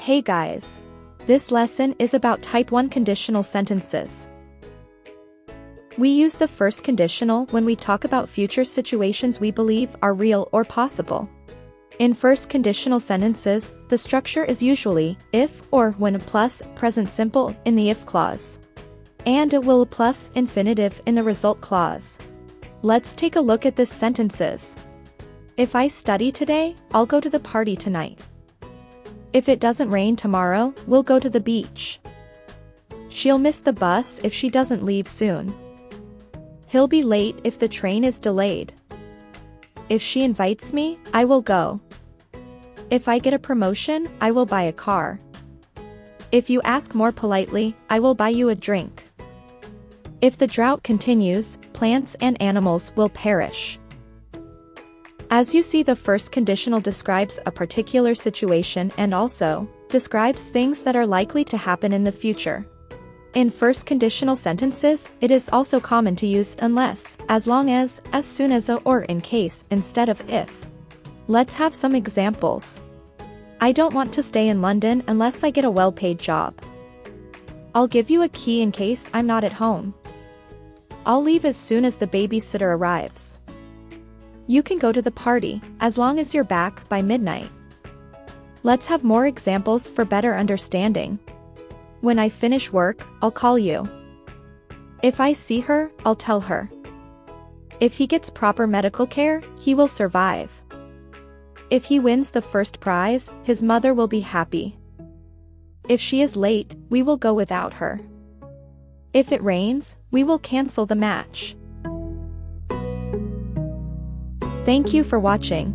Hey guys! This lesson is about type 1 conditional sentences. We use the first conditional when we talk about future situations we believe are real or possible. In first conditional sentences, the structure is usually if or when plus present simple in the if clause, and will plus infinitive in the result clause. Let's take a look at this sentences. If I study today, I'll go to the party tonight. If it doesn't rain tomorrow, we'll go to the beach. She'll miss the bus if she doesn't leave soon. He'll be late if the train is delayed. If she invites me, I will go. If I get a promotion, I will buy a car. If you ask more politely, I will buy you a drink. If the drought continues, plants and animals will perish. As you see, the first conditional describes a particular situation and also describes things that are likely to happen in the future. In first conditional sentences, it is also common to use unless, as long as soon as or in case instead of if. Let's have some examples. I don't want to stay in London unless I get a well-paid job. I'll give you a key in case I'm not at home. I'll leave as soon as the babysitter arrives. You can go to the party, as long as you're back by midnight. Let's have more examples for better understanding. When I finish work, I'll call you. If I see her, I'll tell her. If he gets proper medical care, he will survive. If he wins the first prize, his mother will be happy. If she is late, we will go without her. If it rains, we will cancel the match. Thank you for watching.